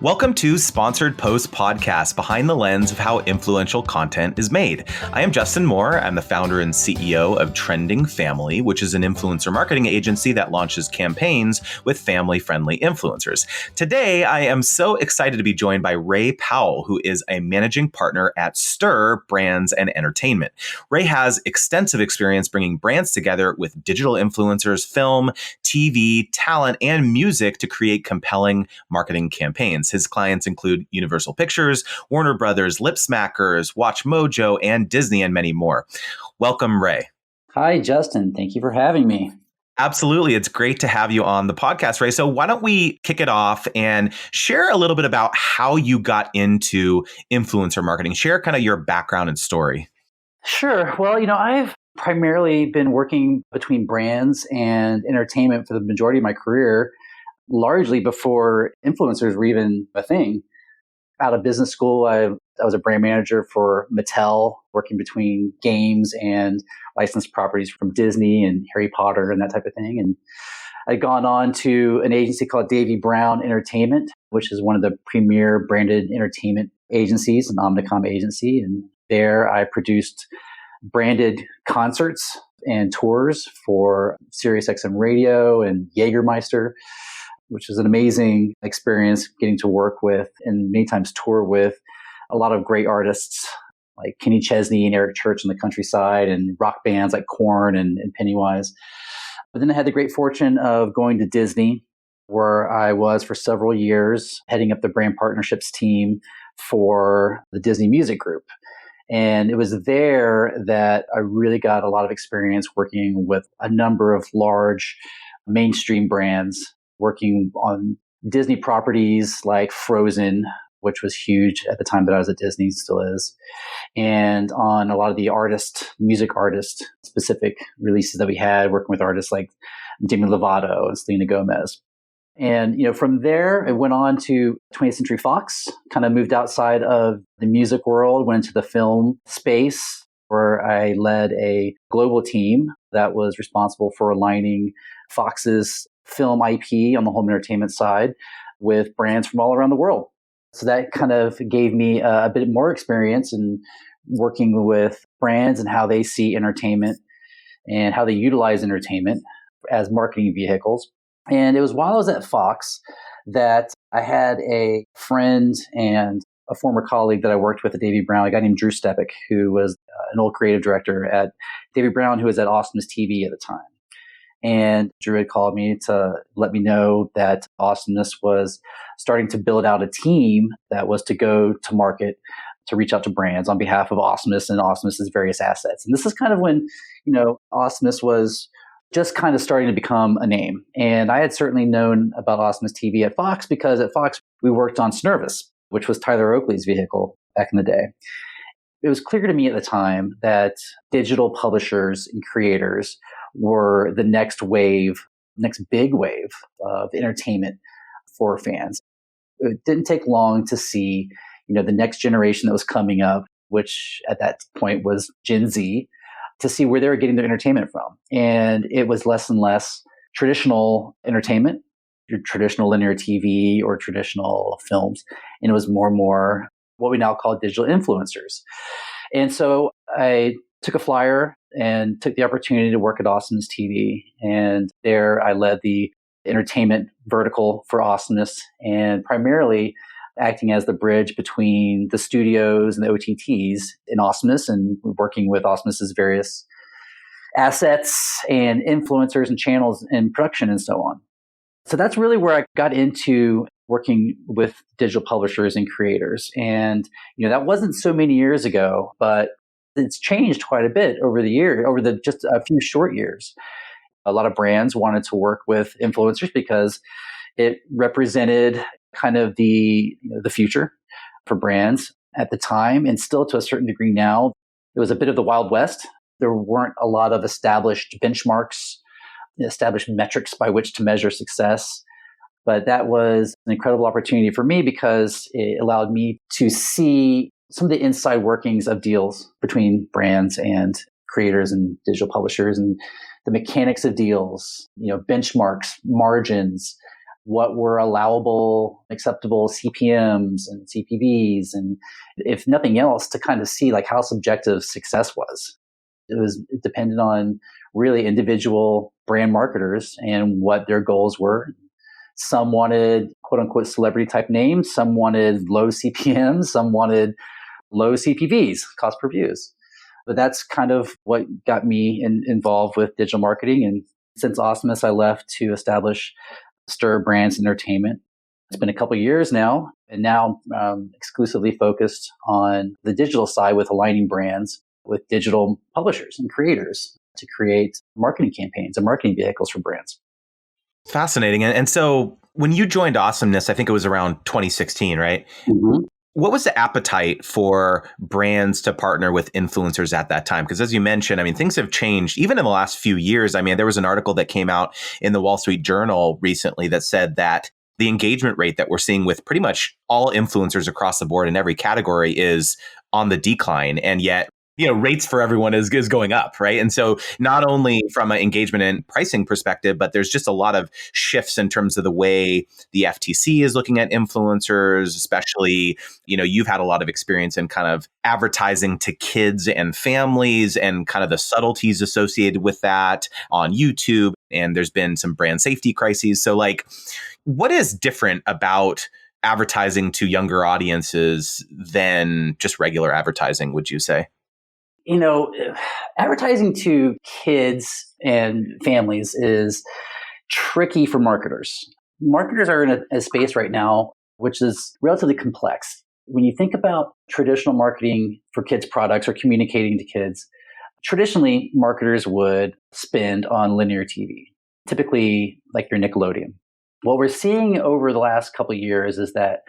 Welcome to Sponsored Post Podcast, behind the lens of how influential content is made. I am Justin Moore. I'm the founder and CEO of Trending Family, which is an influencer marketing agency that launches campaigns with family-friendly influencers. Today, I am so excited to be joined by Ray Powell, who is a managing partner at Stir Brands and Entertainment. Ray has extensive experience bringing brands together with digital influencers, film, TV, talent, and music to create compelling marketing campaigns. His clients include Universal Pictures, Warner Brothers, Lip Smackers, Watch Mojo, and Disney, and many more. Welcome, Ray. Hi, Justin. Thank you for having me. Absolutely. It's great to have you on the podcast, Ray. So why don't we kick it off and share a little bit about how you got into influencer marketing? Share kind of your background and story. Sure. Well, I've primarily been working between brands and entertainment for the majority of my career, largely before influencers were even a thing. Out of business school, I was a brand manager for Mattel, working between games and licensed properties from Disney and Harry Potter and that type of thing. And I'd gone on to an agency called Davy Brown Entertainment, which is one of the premier branded entertainment agencies, an Omnicom agency. And there I produced branded concerts and tours for SiriusXM Radio and Jägermeister, which is an amazing experience getting to work with and many times tour with a lot of great artists like Kenny Chesney and Eric Church in the countryside and rock bands like Korn and Pennywise. But then I had the great fortune of going to Disney, where I was for several years heading up the brand partnerships team for the Disney Music Group. And it was there that I really got a lot of experience working with a number of large mainstream brands, working on Disney properties like Frozen, which was huge at the time that I was at Disney, still is, and on a lot of the music artist specific releases that we had, working with artists like Demi Lovato and Selena Gomez. And, from there, I went on to 20th Century Fox, kind of moved outside of the music world, went into the film space, where I led a global team that was responsible for aligning Fox's film IP on the home entertainment side with brands from all around the world. So that kind of gave me a bit more experience in working with brands and how they see entertainment and how they utilize entertainment as marketing vehicles. And it was while I was at Fox that I had a friend and a former colleague that I worked with at Davy Brown, a guy named Drew Steppick, who was an old creative director at Davy Brown, who was at Awesomeness TV at the time. And Drew had called me to let me know that Awesomeness was starting to build out a team that was to go to market to reach out to brands on behalf of Awesomeness and Awesomeness's various assets. And this is kind of when, Awesomeness was just kind of starting to become a name. And I had certainly known about Awesomeness TV at Fox because at Fox, we worked on Snervous, which was Tyler Oakley's vehicle back in the day. It was clear to me at the time that digital publishers and creators were the next big wave of entertainment for fans. It didn't take long to see, the next generation that was coming up, which at that point was Gen Z, to see where they were getting their entertainment from. And it was less and less traditional entertainment, your traditional linear TV or traditional films. And it was more and more what we now call digital influencers. And so I took a flyer and took the opportunity to work at Awesomeness TV. And there I led the entertainment vertical for Awesomeness, and primarily acting as the bridge between the studios and the OTTs in Awesomeness, and working with Awesomeness's various assets and influencers and channels and production and so on. So that's really where I got into working with digital publishers and creators. And, that wasn't so many years ago, but it's changed quite a bit over just a few short years. A lot of brands wanted to work with influencers because it represented kind of the future for brands at the time, and still to a certain degree now. It was a bit of the Wild West. There weren't a lot of established benchmarks, established metrics by which to measure success. But that was an incredible opportunity for me because it allowed me to see some of the inside workings of deals between brands and creators and digital publishers, and the mechanics of deals, benchmarks, margins, what were allowable, acceptable CPMs and CPVs, and if nothing else, to kind of see like how subjective success was. It depended on really individual brand marketers and what their goals were. Some wanted quote unquote celebrity type names, some wanted low CPMs, some wanted low CPVs, cost per views. But that's kind of what got me involved with digital marketing. And since Awesomeness, I left to establish Stir Brands Entertainment. It's been a couple of years now, and now I'm exclusively focused on the digital side with aligning brands with digital publishers and creators to create marketing campaigns and marketing vehicles for brands. Fascinating. And so when you joined Awesomeness, I think it was around 2016, right? Mm-hmm. What was the appetite for brands to partner with influencers at that time? Because as you mentioned, I mean, things have changed even in the last few years. I mean, there was an article that came out in the Wall Street Journal recently that said that the engagement rate that we're seeing with pretty much all influencers across the board in every category is on the decline. And yet, rates for everyone is going up, right? And so not only from an engagement and pricing perspective, but there's just a lot of shifts in terms of the way the FTC is looking at influencers, especially, you've had a lot of experience in kind of advertising to kids and families and kind of the subtleties associated with that on YouTube. And there's been some brand safety crises. So what is different about advertising to younger audiences than just regular advertising, would you say? Advertising to kids and families is tricky for marketers. Marketers are in a space right now which is relatively complex. When you think about traditional marketing for kids' products or communicating to kids, traditionally marketers would spend on linear TV, typically like your Nickelodeon. What we're seeing over the last couple of years is that,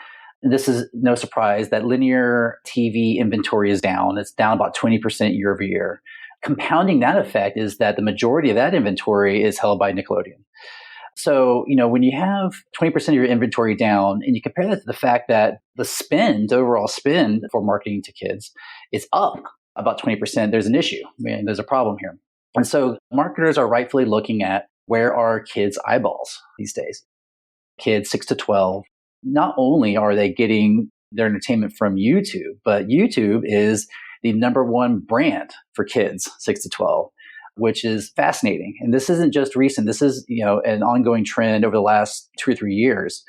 and this is no surprise, that linear TV inventory is down. It's down about 20% year over year. Compounding that effect is that the majority of that inventory is held by Nickelodeon. So, when you have 20% of your inventory down and you compare that to the fact that the overall spend for marketing to kids is up about 20%, there's an issue. There's a problem here. And so marketers are rightfully looking at where are kids' eyeballs these days. Kids 6 to 12. Not only are they getting their entertainment from YouTube, but YouTube is the number one brand for kids 6 to 12, which is fascinating. And this isn't just recent. This is, an ongoing trend over the last 2 or 3 years.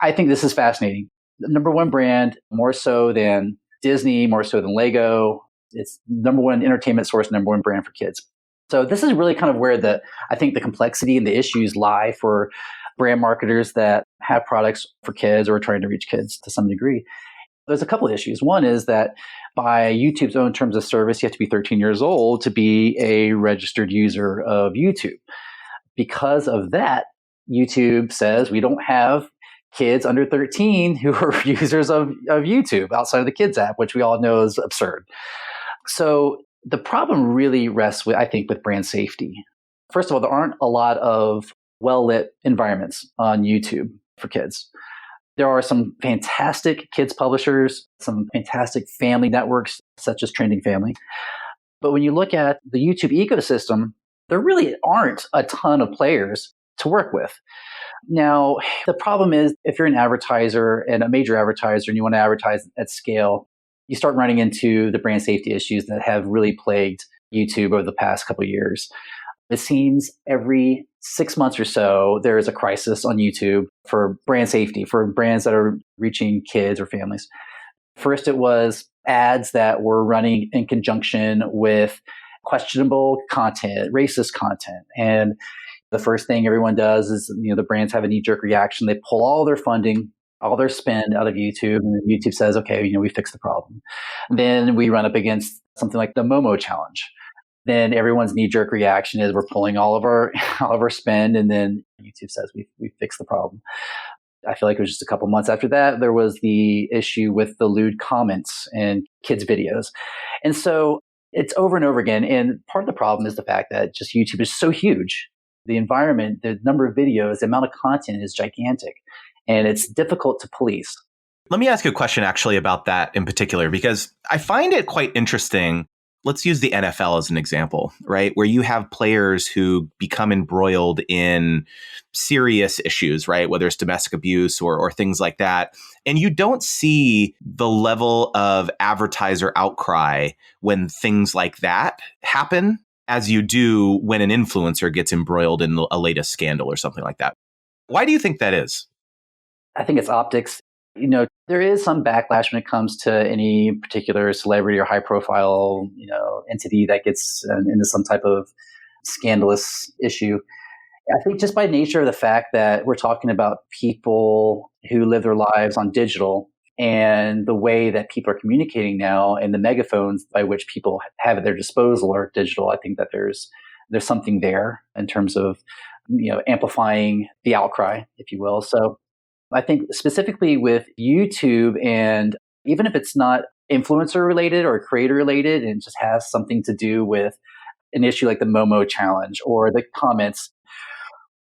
I think this is fascinating. The number one brand, more so than Disney, more so than Lego. It's number one entertainment source, number one brand for kids. So this is really kind of where I think the complexity and the issues lie for brand marketers that have products for kids or are trying to reach kids to some degree. There's a couple of issues. One is that by YouTube's own terms of service, you have to be 13 years old to be a registered user of YouTube. Because of that, YouTube says we don't have kids under 13 who are users of YouTube outside of the Kids app, which we all know is absurd. So the problem really rests with, I think, with brand safety. First of all, there aren't a lot of well-lit environments on YouTube for kids. There are some fantastic kids publishers, some fantastic family networks, such as Trending Family. But when you look at the YouTube ecosystem, there really aren't a ton of players to work with. Now, the problem is if you're an advertiser and a major advertiser and you want to advertise at scale, you start running into the brand safety issues that have really plagued YouTube over the past couple of years. It seems every 6 months or so, there is a crisis on YouTube for brand safety, for brands that are reaching kids or families. First, it was ads that were running in conjunction with questionable content, racist content. And the first thing everyone does is, the brands have a knee-jerk reaction. They pull all their funding, all their spend out of YouTube, and then YouTube says, okay, we fixed the problem. Then we run up against something like the Momo challenge. Then everyone's knee-jerk reaction is we're pulling all of our spend, and then YouTube says we fixed the problem. I feel like it was just a couple months after that, there was the issue with the lewd comments and kids' videos. And so it's over and over again. And part of the problem is the fact that just YouTube is so huge. The environment, the number of videos, the amount of content is gigantic, and it's difficult to police. Let me ask you a question actually about that in particular, because I find it quite interesting let's use the NFL as an example, right? Where you have players who become embroiled in serious issues, right? Whether it's domestic abuse or things like that. And you don't see the level of advertiser outcry when things like that happen as you do when an influencer gets embroiled in a latest scandal or something like that. Why do you think that is? I think it's optics. There is some backlash when it comes to any particular celebrity or high profile, entity that gets into some type of scandalous issue. I think just by nature of the fact that we're talking about people who live their lives on digital and the way that people are communicating now and the megaphones by which people have at their disposal are digital, I think that there's something there in terms of, amplifying the outcry, if you will. So I think specifically with YouTube, and even if it's not influencer related or creator related and just has something to do with an issue like the Momo challenge or the comments,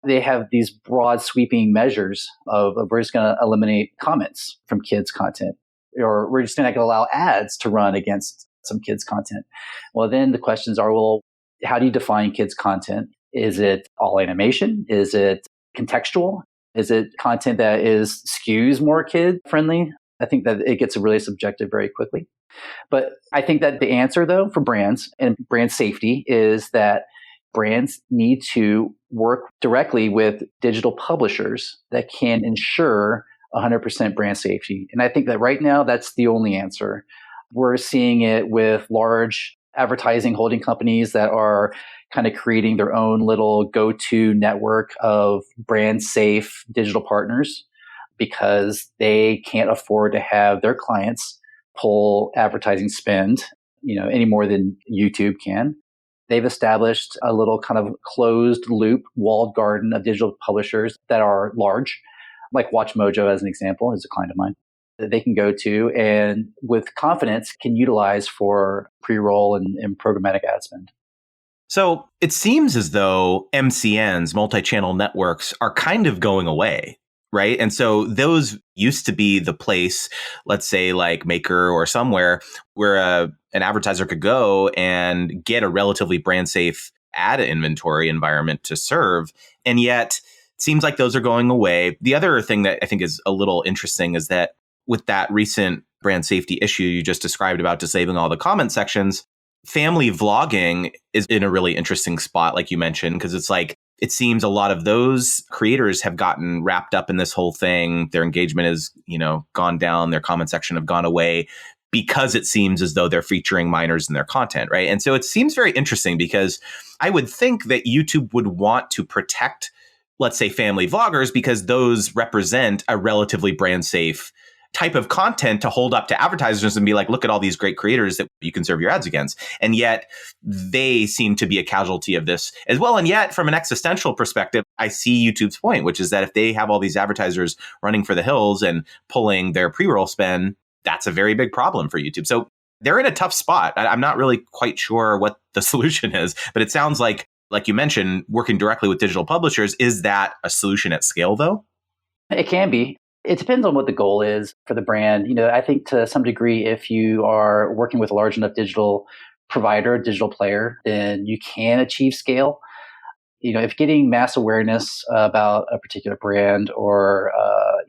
they have these broad sweeping measures of we're just going to eliminate comments from kids' content, or we're just not going to allow ads to run against some kids' content. Well, then the questions are, well, how do you define kids' content? Is it all animation? Is it contextual? Is it content that skews more kid friendly? I think that it gets really subjective very quickly. But I think that the answer, though, for brands and brand safety is that brands need to work directly with digital publishers that can ensure 100% brand safety. And I think that right now, that's the only answer. We're seeing it with large advertising holding companies that are kind of creating their own little go-to network of brand safe digital partners because they can't afford to have their clients pull advertising spend, any more than YouTube can. They've established a little kind of closed loop walled garden of digital publishers that are large, like WatchMojo as an example is a client of mine, that they can go to and with confidence can utilize for pre-roll and programmatic ad spend. So it seems as though MCNs, multi-channel networks, are kind of going away, right? And so those used to be the place, let's say like Maker or somewhere, where an advertiser could go and get a relatively brand safe ad inventory environment to serve. And yet it seems like those are going away. The other thing that I think is a little interesting is that with that recent brand safety issue you just described about disabling all the comment sections, family vlogging is in a really interesting spot, like you mentioned, because it's like, it seems a lot of those creators have gotten wrapped up in this whole thing. Their engagement has, gone down, their comment section have gone away because it seems as though they're featuring minors in their content, right? And so it seems very interesting because I would think that YouTube would want to protect, let's say, family vloggers because those represent a relatively brand safe type of content to hold up to advertisers and be like, look at all these great creators that you can serve your ads against. And yet they seem to be a casualty of this as well. And yet from an existential perspective, I see YouTube's point, which is that if they have all these advertisers running for the hills and pulling their pre-roll spend, that's a very big problem for YouTube. So they're in a tough spot. I'm not really quite sure what the solution is, but it sounds like you mentioned, working directly with digital publishers. Is that a solution at scale though? It can be. It depends on what the goal is for the brand. I think to some degree, if you are working with a large enough digital provider, digital player, then you can achieve scale. If getting mass awareness about a particular brand or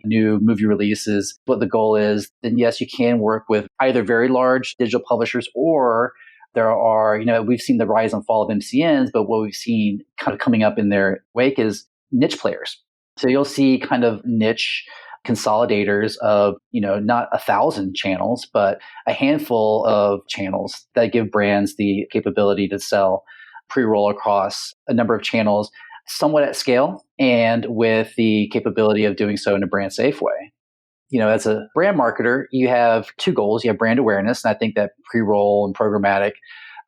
new movie release is what the goal is, then yes, you can work with either very large digital publishers or there are, we've seen the rise and fall of MCNs, but what we've seen kind of coming up in their wake is niche players. So you'll see kind of niche consolidators of, not 1,000 channels, but a handful of channels that give brands the capability to sell pre-roll across a number of channels, somewhat at scale and with the capability of doing so in a brand safe way. As a brand marketer, you have two goals. You have brand awareness, and I think that pre-roll and programmatic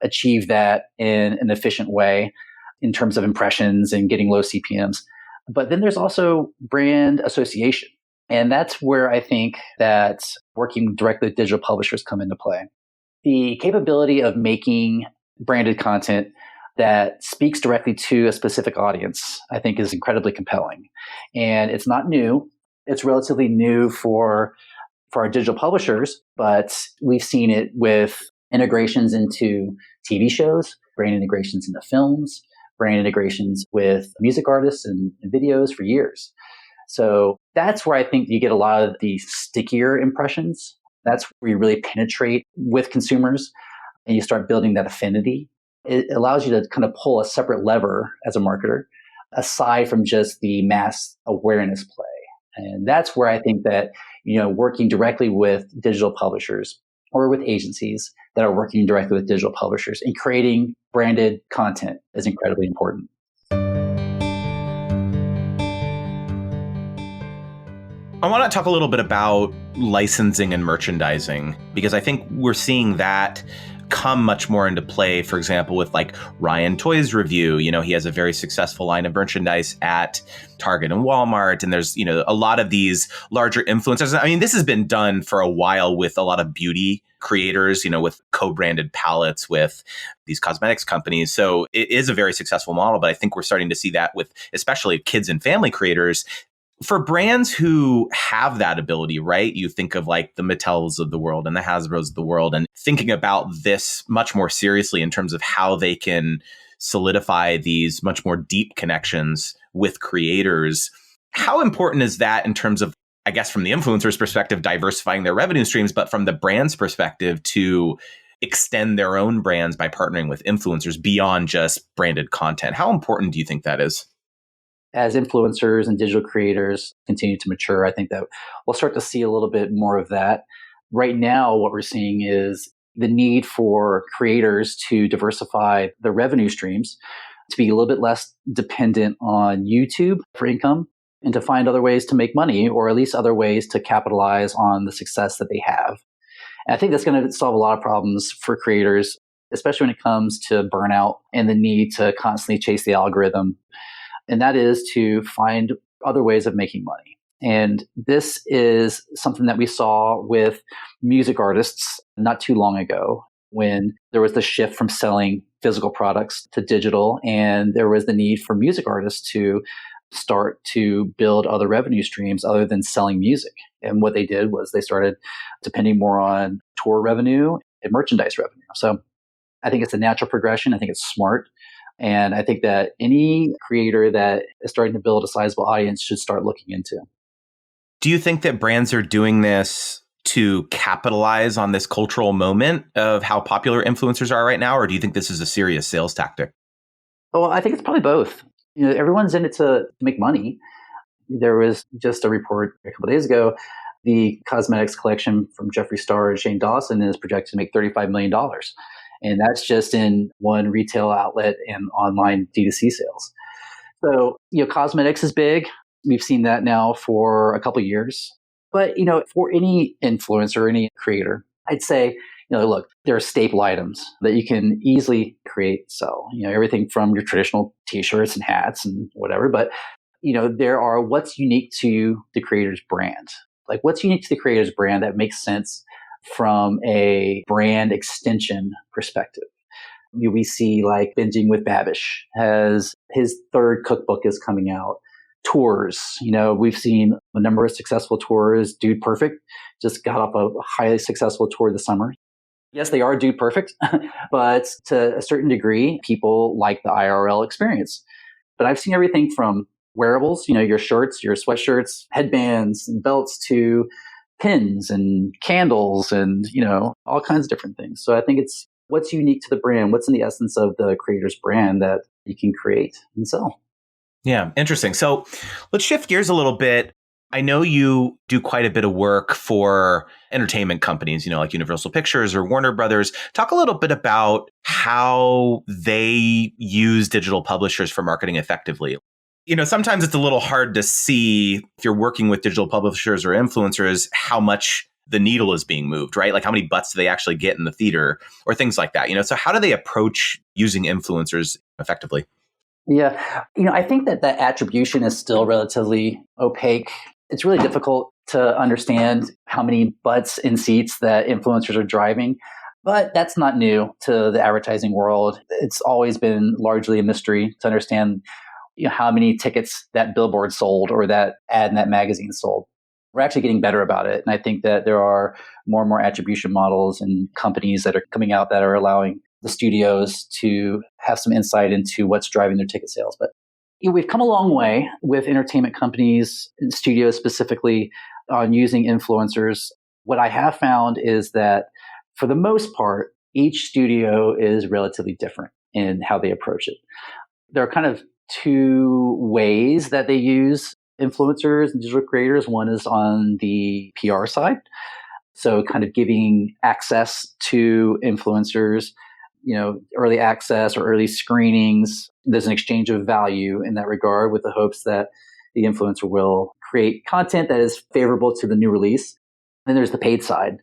achieve that in an efficient way in terms of impressions and getting low CPMs. But then there's also brand association. And that's where I think that working directly with digital publishers come into play. The capability of making branded content that speaks directly to a specific audience, I think is incredibly compelling. And it's not new. It's relatively new for our digital publishers, but we've seen it with integrations into TV shows, brand integrations into films, brand integrations with music artists and videos for years. So that's where I think you get a lot of the stickier impressions. That's where you really penetrate with consumers and you start building that affinity. It allows you to kind of pull a separate lever as a marketer, aside from just the mass awareness play. And that's where I think that, working directly with digital publishers or with agencies that are working directly with digital publishers and creating branded content is incredibly important. I want to talk a little bit about licensing and merchandising, because I think we're seeing that come much more into play. For example, with like Ryan Toy's review, he has a very successful line of merchandise at Target and Walmart. And there's, a lot of these larger influencers. I mean, this has been done for a while with a lot of beauty creators, with co-branded palettes with these cosmetics companies. So it is a very successful model, but I think we're starting to see that with especially kids and family creators. For brands who have that ability, right? You think of like the Mattels of the world and the Hasbros of the world, and thinking about this much more seriously in terms of how they can solidify these much more deep connections with creators. How important is that in terms of, I guess, from the influencer's perspective, diversifying their revenue streams, but from the brand's perspective to extend their own brands by partnering with influencers beyond just branded content? How important do you think that is? As influencers and digital creators continue to mature, I think that we'll start to see a little bit more of that. Right now, what we're seeing is the need for creators to diversify their revenue streams, to be a little bit less dependent on YouTube for income, and to find other ways to make money, or at least other ways to capitalize on the success that they have. And I think that's going to solve a lot of problems for creators, especially when it comes to burnout and the need to constantly chase the algorithm. And that is to find other ways of making money. And this is something that we saw with music artists not too long ago, when there was the shift from selling physical products to digital, and there was the need for music artists to start to build other revenue streams other than selling music. And what they did was they started depending more on tour revenue and merchandise revenue. So I think it's a natural progression. I think it's smart. And I think that any creator that is starting to build a sizable audience should start looking into. Do you think that brands are doing this to capitalize on this cultural moment of how popular influencers are right now? Or do you think this is a serious sales tactic? Well, I think it's probably both. Everyone's in it to make money. There was just a report a couple of days ago. The cosmetics collection from Jeffree Star and Shane Dawson is projected to make $35 million. And that's just in one retail outlet and online D2C sales. So, cosmetics is big. We've seen that now for a couple of years. But, for any influencer, any creator, I'd say, look, there are staple items that you can easily create, sell. Everything from your traditional t-shirts and hats and whatever. But, there are what's unique to the creator's brand. Like what's unique to the creator's brand that makes sense from a brand extension perspective. We see like Binging with Babish has his third cookbook is coming out. Tours, we've seen a number of successful tours. Dude Perfect just got off a highly successful tour this summer. Yes, they are Dude Perfect, but to a certain degree, people like the IRL experience. But I've seen everything from wearables, your shirts, your sweatshirts, headbands, and belts, to pins and candles and, all kinds of different things. So I think it's what's unique to the brand, what's in the essence of the creator's brand that you can create and sell. Yeah, interesting. So let's shift gears a little bit. I know you do quite a bit of work for entertainment companies, like Universal Pictures or Warner Brothers. Talk a little bit about how they use digital publishers for marketing effectively. Sometimes it's a little hard to see if you're working with digital publishers or influencers, how much the needle is being moved, right? Like how many butts do they actually get in the theater or things like that, So how do they approach using influencers effectively? Yeah. I think that attribution is still relatively opaque. It's really difficult to understand how many butts in seats that influencers are driving. But that's not new to the advertising world. It's always been largely a mystery to understand how many tickets that billboard sold or that ad in that magazine sold. We're actually getting better about it. And I think that there are more and more attribution models and companies that are coming out that are allowing the studios to have some insight into what's driving their ticket sales. But we've come a long way with entertainment companies and studios specifically on using influencers. What I have found is that for the most part, each studio is relatively different in how they approach it. There are kind of two ways that they use influencers and digital creators. One is on the PR side. So kind of giving access to influencers, early access or early screenings. There's an exchange of value in that regard with the hopes that the influencer will create content that is favorable to the new release. Then there's the paid side.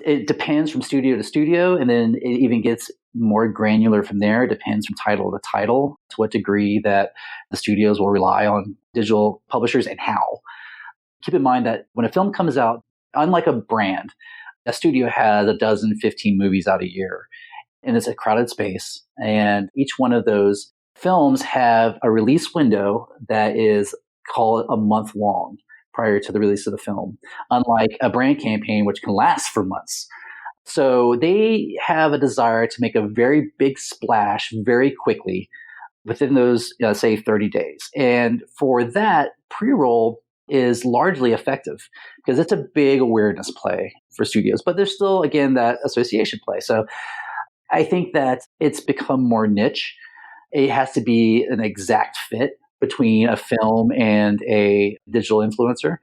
It depends from studio to studio, and then it even gets more granular from there. It depends from title to title to what degree that the studios will rely on digital publishers and how. Keep in mind that when a film comes out, unlike a brand, a studio has 12, 15 movies out a year, and it's a crowded space. And each one of those films have a release window that is, call it, a month long prior to the release of the film, unlike a brand campaign, which can last for months. So they have a desire to make a very big splash very quickly within those, say, 30 days. And for that, pre-roll is largely effective because it's a big awareness play for studios. But there's still, again, that association play. So I think that it's become more niche. It has to be an exact fit between a film and a digital influencer.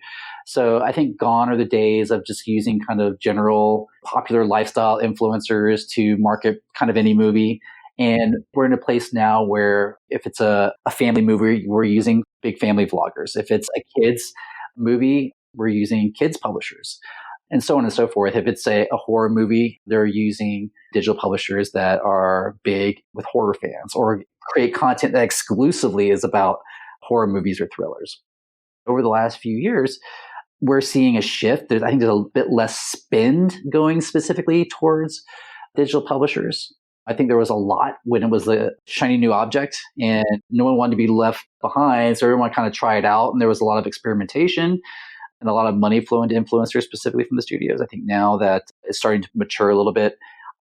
So I think gone are the days of just using kind of general popular lifestyle influencers to market kind of any movie. And we're in a place now where if it's a family movie, we're using big family vloggers. If it's a kids movie, we're using kids publishers, and so on and so forth. If it's a horror movie, they're using digital publishers that are big with horror fans or create content that exclusively is about horror movies or thrillers. Over the last few years, we're seeing a shift. I think there's a bit less spend going specifically towards digital publishers. I think there was a lot when it was a shiny new object and no one wanted to be left behind. So everyone kind of tried it out, and there was a lot of experimentation and a lot of money flowing to influencers specifically from the studios. I think now that it's starting to mature a little bit,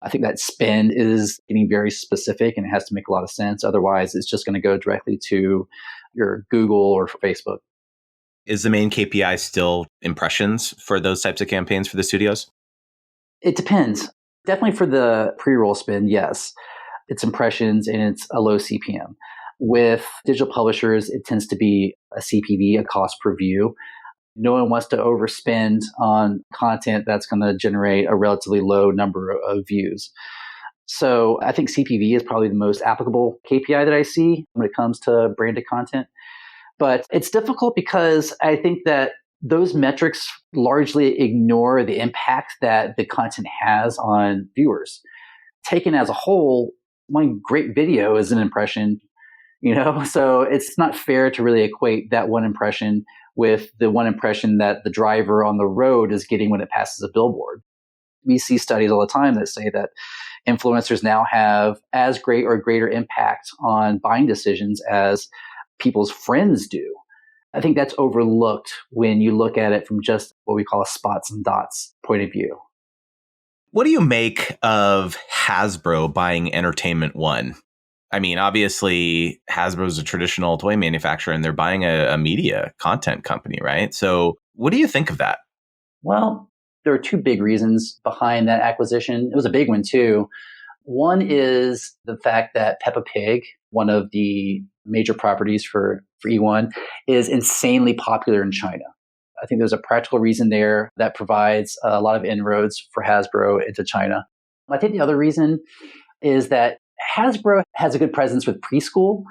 I think that spend is getting very specific and it has to make a lot of sense. Otherwise, it's just going to go directly to your Google or Facebook. Is the main KPI still impressions for those types of campaigns for the studios? It depends. Definitely for the pre-roll spend, yes. It's impressions and it's a low CPM. With digital publishers, it tends to be a CPV, a cost per view. No one wants to overspend on content that's going to generate a relatively low number of views. So I think CPV is probably the most applicable KPI that I see when it comes to branded content. But it's difficult because I think that those metrics largely ignore the impact that the content has on viewers. Taken as a whole, one great video is an impression, so it's not fair to really equate that one impression with the one impression that the driver on the road is getting when it passes a billboard. We see studies all the time that say that influencers now have as great or greater impact on buying decisions as people's friends do. I think that's overlooked when you look at it from just what we call a spots and dots point of view. What do you make of Hasbro buying Entertainment One? I mean, obviously, Hasbro is a traditional toy manufacturer and they're buying a media content company, right? So what do you think of that? Well, there are two big reasons behind that acquisition. It was a big one, too. One is the fact that Peppa Pig, one of the major properties for E1, is insanely popular in China. I think there's a practical reason there that provides a lot of inroads for Hasbro into China. I think the other reason is that Hasbro has a good presence with preschool,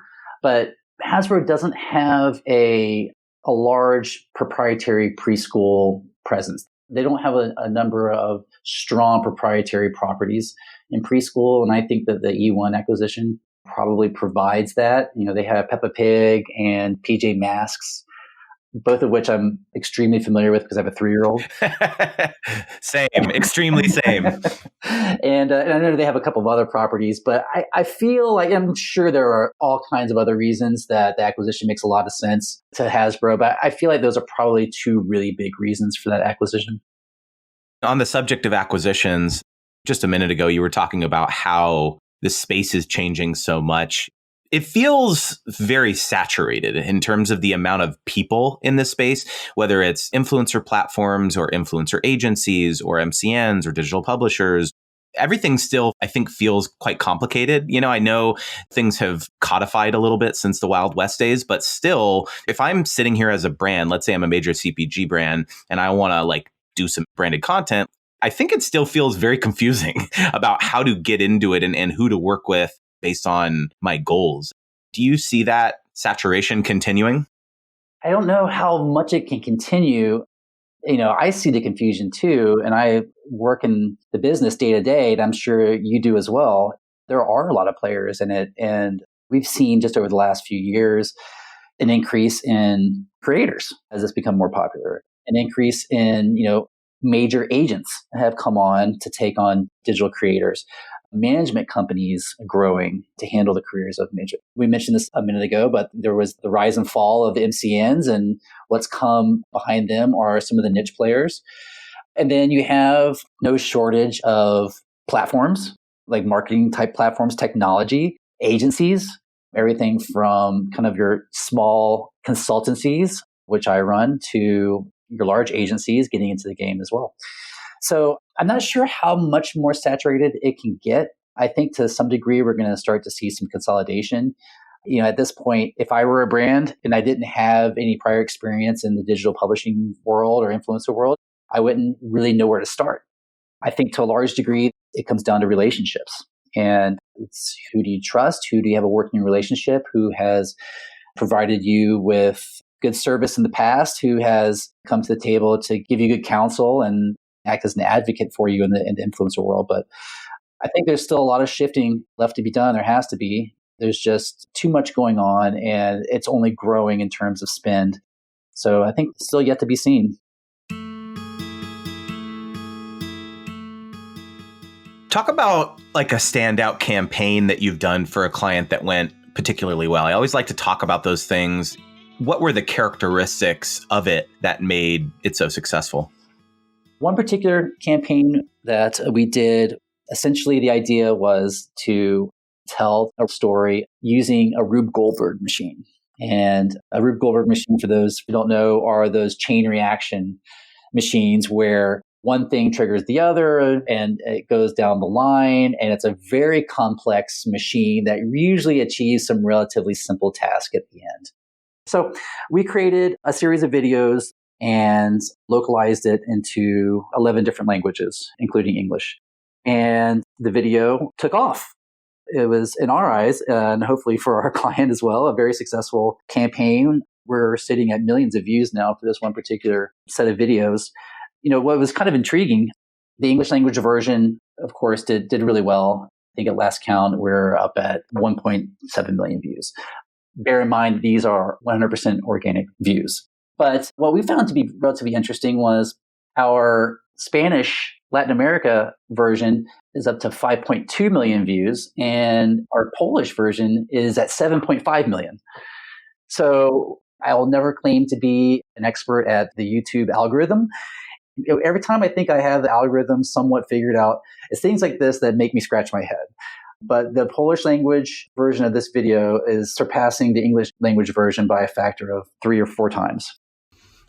but Hasbro doesn't have a large proprietary preschool presence. They don't have a number of strong proprietary properties in preschool, and I think that the E1 acquisition probably provides that. They have Peppa Pig and PJ Masks. both of which I'm extremely familiar with because I have a 3-year-old. Same, extremely same. And I know they have a couple of other properties, but I feel like I'm sure there are all kinds of other reasons that the acquisition makes a lot of sense to Hasbro, but I feel like those are probably 2 really big reasons for that acquisition. On the subject of acquisitions, just a minute ago, you were talking about how the space is changing so much. It feels very saturated in terms of the amount of people in this space, whether it's influencer platforms or influencer agencies or MCNs or digital publishers. Everything still, I think, feels quite complicated. I know things have codified a little bit since the Wild West days, but still, if I'm sitting here as a brand, let's say I'm a major CPG brand and I want to do some branded content, I think it still feels very confusing about how to get into it and who to work with based on my goals. Do you see that saturation continuing? I don't know how much it can continue. I see the confusion too, and I work in the business day to day, and I'm sure you do as well. There are a lot of players in it, and we've seen just over the last few years an increase in creators as it's become more popular, an increase in, major agents have come on to take on digital creators. Management companies growing to handle the careers of major. We mentioned this a minute ago, but there was the rise and fall of the MCNs, and what's come behind them are some of the niche players. And then you have no shortage of platforms, like marketing type platforms, technology, agencies, everything from kind of your small consultancies, which I run, to your large agencies getting into the game as well. So I'm not sure how much more saturated it can get. I think to some degree, we're going to start to see some consolidation. At this point, if I were a brand and I didn't have any prior experience in the digital publishing world or influencer world, I wouldn't really know where to start. I think to a large degree, it comes down to relationships. And it's who do you trust? Who do you have a working relationship? Who has provided you with good service in the past? Who has come to the table to give you good counsel and act as an advocate for you in the influencer world? But I think there's still a lot of shifting left to be done. There has to be. There's just too much going on, and it's only growing in terms of spend. So I think it's still yet to be seen. Talk about a standout campaign that you've done for a client that went particularly well. I always like to talk about those things. What were the characteristics of it that made it so successful? One particular campaign that we did, essentially the idea was to tell a story using a Rube Goldberg machine. And a Rube Goldberg machine, for those who don't know, are those chain reaction machines where one thing triggers the other and it goes down the line. And it's a very complex machine that usually achieves some relatively simple task at the end. So we created a series of videos and localized it into 11 different languages, including English. And the video took off. It was, in our eyes, and hopefully for our client as well, a very successful campaign. We're sitting at millions of views now for this one particular set of videos. What was kind of intriguing, the English language version, of course, did really well. I think at last count, we're up at 1.7 million views. Bear in mind, these are 100% organic views. But what we found to be relatively interesting was our Spanish Latin America version is up to 5.2 million views, and our Polish version is at 7.5 million. So I will never claim to be an expert at the YouTube algorithm. Every time I think I have the algorithm somewhat figured out, it's things like this that make me scratch my head. But the Polish language version of this video is surpassing the English language version by a factor of 3 or 4 times.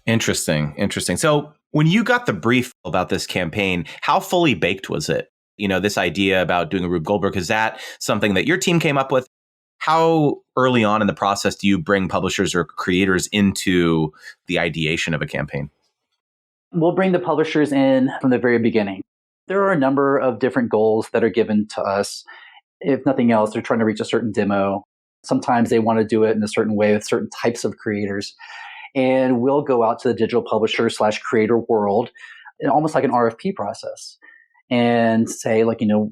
Interesting. So when you got the brief about this campaign, how fully baked was it? This idea about doing a Rube Goldberg, is that something that your team came up with? How early on in the process do you bring publishers or creators into the ideation of a campaign? We'll bring the publishers in from the very beginning. There are a number of different goals that are given to us. If nothing else, they're trying to reach a certain demo. Sometimes they want to do it in a certain way with certain types of creators. And we'll go out to the digital publisher / creator world, almost like an RFP process, and say,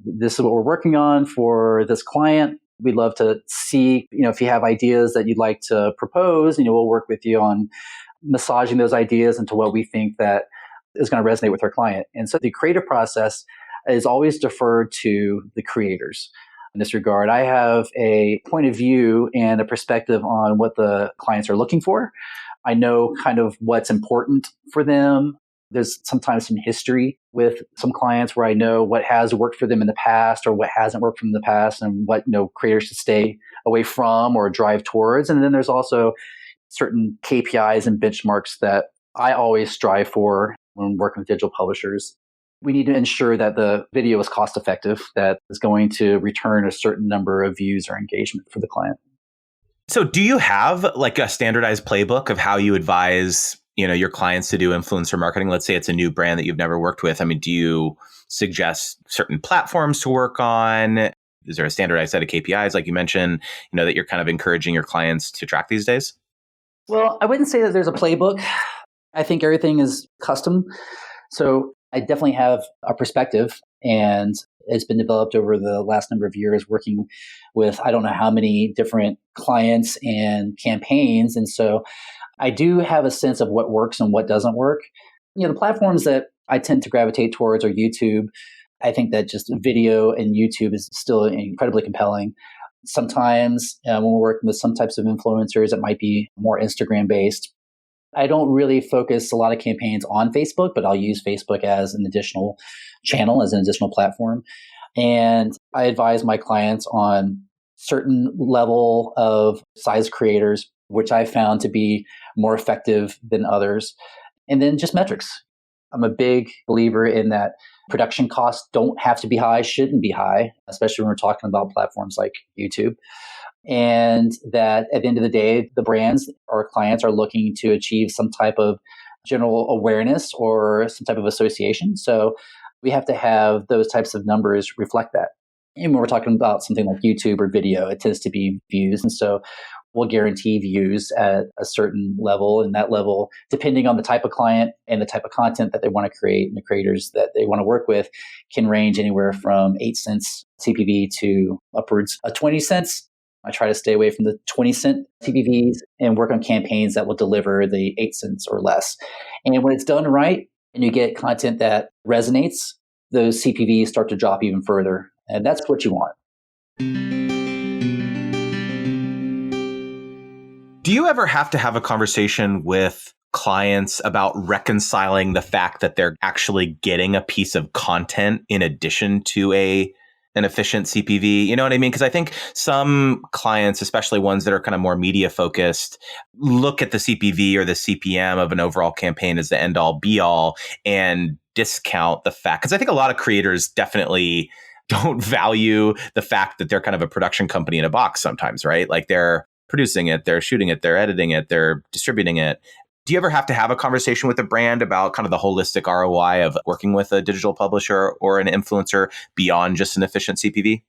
this is what we're working on for this client. We'd love to see, if you have ideas that you'd like to propose, we'll work with you on massaging those ideas into what we think that is going to resonate with our client. And so the creative process is always deferred to the creators. In this regard, I have a point of view and a perspective on what the clients are looking for. I know kind of what's important for them. There's sometimes some history with some clients where I know what has worked for them in the past or what hasn't worked from the past and what creators should stay away from or drive towards. And then there's also certain KPIs and benchmarks that I always strive for when working with digital publishers. We need to ensure that the video is cost effective, that is going to return a certain number of views or engagement for the client. So do you have like a standardized playbook of how you advise your clients to do influencer marketing? Let's say it's a new brand that you've never worked with. I mean, do you suggest certain platforms to work on? Is there a standardized set of KPIs, like you mentioned, that you're kind of encouraging your clients to track these days? Well, I wouldn't say that there's a playbook. I think everything is custom. So I definitely have a perspective, and it's been developed over the last number of years working with I don't know how many different clients and campaigns. And so I do have a sense of what works and what doesn't work. The platforms that I tend to gravitate towards are YouTube. I think that just video and YouTube is still incredibly compelling. Sometimes when we're working with some types of influencers, it might be more Instagram based. I don't really focus a lot of campaigns on Facebook, but I'll use Facebook as an additional channel, as an additional platform. And I advise my clients on certain level of size creators, which I found to be more effective than others. And then just metrics. I'm a big believer in that production costs don't have to be high, shouldn't be high, especially when we're talking about platforms like YouTube. And that at the end of the day, the brands or clients are looking to achieve some type of general awareness or some type of association. So we have to have those types of numbers reflect that. And when we're talking about something like YouTube or video, it tends to be views. And so we'll guarantee views at a certain level. And that level, depending on the type of client and the type of content that they want to create and the creators that they want to work with, can range anywhere from 8 cents CPV to upwards of 20 cents. I try to stay away from the 20-cent CPVs and work on campaigns that will deliver the 8 cents or less. And when it's done right and you get content that resonates, those CPVs start to drop even further. And that's what you want. Do you ever have to have a conversation with clients about reconciling the fact that they're actually getting a piece of content in addition to an efficient CPV? You know what I mean? Because I think some clients, especially ones that are kind of more media focused, look at the CPV or the CPM of an overall campaign as the end all be all and discount the fact. Because I think a lot of creators definitely don't value the fact that they're kind of a production company in a box sometimes, right? Like they're producing it, they're shooting it, they're editing it, they're distributing it. Do you ever have to have a conversation with a brand about kind of the holistic ROI of working with a digital publisher or an influencer beyond just an efficient CPV?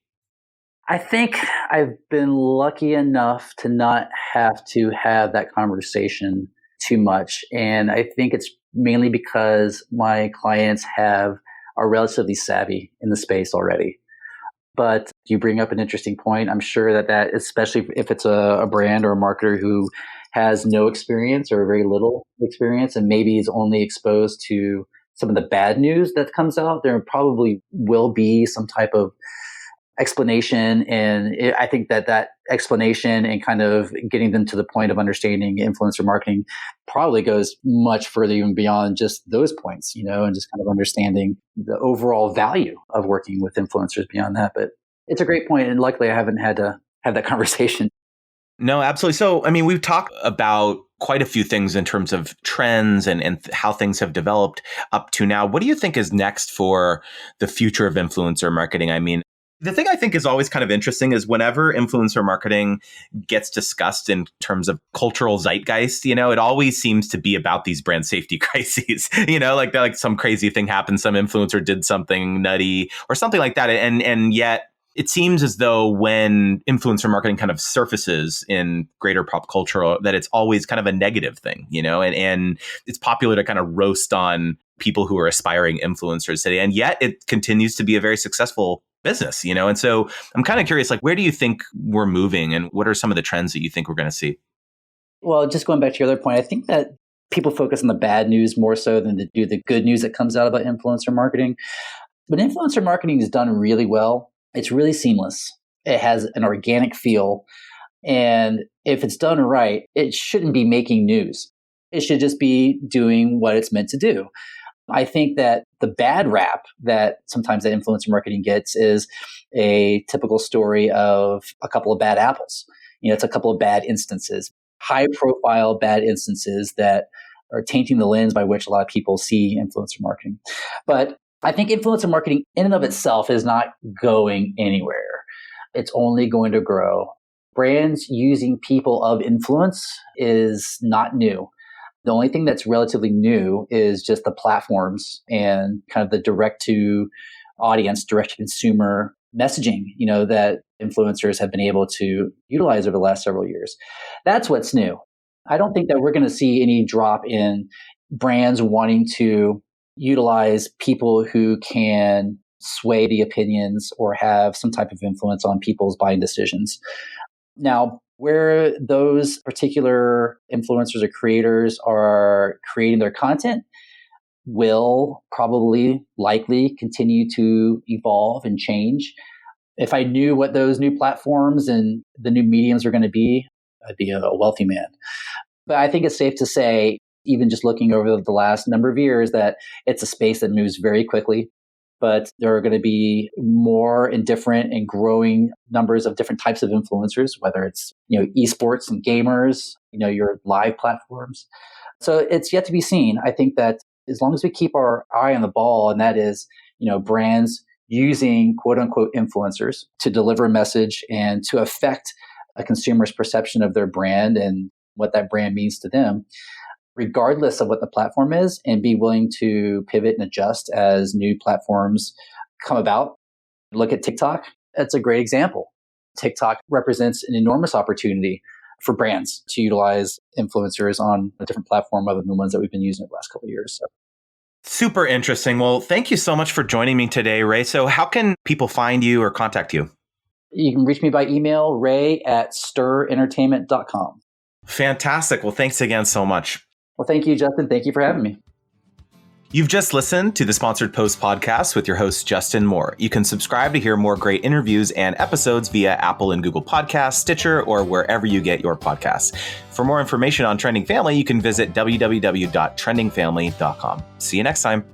I think I've been lucky enough to not have to have that conversation too much. And I think it's mainly because my clients are relatively savvy in the space already. But you bring up an interesting point. I'm sure that especially if it's a brand or a marketer who has no experience or very little experience and maybe is only exposed to some of the bad news that comes out, there probably will be some type of explanation. And I think that explanation and kind of getting them to the point of understanding influencer marketing probably goes much further even beyond just those points, and just kind of understanding the overall value of working with influencers beyond that. But it's a great point. And luckily I haven't had to have that conversation. No, absolutely. So, I mean, we've talked about quite a few things in terms of trends and how things have developed up to now. What do you think is next for the future of influencer marketing? I mean, the thing I think is always kind of interesting is whenever influencer marketing gets discussed in terms of cultural zeitgeist, it always seems to be about these brand safety crises, like some crazy thing happened, some influencer did something nutty or something like that. And yet it seems as though when influencer marketing kind of surfaces in greater pop culture, that it's always kind of a negative thing, and it's popular to kind of roast on people who are aspiring influencers today. And yet it continues to be a very successful business, And so I'm kind of curious, like, where do you think we're moving and what are some of the trends that you think we're going to see? Well, just going back to your other point, I think that People focus on the bad news more so than they do the good news that comes out about influencer marketing. But influencer marketing is done really well. It's really seamless. It has an organic feel. And if it's done right, it shouldn't be making news. It should just be doing what it's meant to do. I think that the bad rap that sometimes that influencer marketing gets is a typical story of a couple of bad apples. It's a couple of bad instances, high profile bad instances that are tainting the lens by which a lot of people see influencer marketing. But I think influencer marketing in and of itself is not going anywhere. It's only going to grow. Brands using people of influence is not new. The only thing that's relatively new is just the platforms and kind of the direct to audience, direct to consumer messaging, that influencers have been able to utilize over the last several years. That's what's new. I don't think that we're going to see any drop in brands wanting to utilize people who can sway the opinions or have some type of influence on people's buying decisions. Now, where those particular influencers or creators are creating their content will probably likely continue to evolve and change. If I knew what those new platforms and the new mediums are going to be, I'd be a wealthy man. But I think it's safe to say, even just looking over the last number of years, that it's a space that moves very quickly. But there are going to be more and different and growing numbers of different types of influencers, whether it's, esports and gamers, your live platforms. So it's yet to be seen. I think that as long as we keep our eye on the ball, and that is, brands using quote unquote influencers to deliver a message and to affect a consumer's perception of their brand and what that brand means to them, regardless of what the platform is, and be willing to pivot and adjust as new platforms come about. Look at TikTok. That's a great example. TikTok represents an enormous opportunity for brands to utilize influencers on a different platform other than the ones that we've been using the last couple of years. So. Super interesting. Well, thank you so much for joining me today, Ray. So how can people find you or contact you? You can reach me by email, ray@stirentertainment.com. Fantastic. Well, thanks again so much. Well, thank you, Justin. Thank you for having me. You've just listened to the Sponsored Post podcast with your host, Justin Moore. You can subscribe to hear more great interviews and episodes via Apple and Google Podcasts, Stitcher, or wherever you get your podcasts. For more information on Trending Family, you can visit www.trendingfamily.com. See you next time.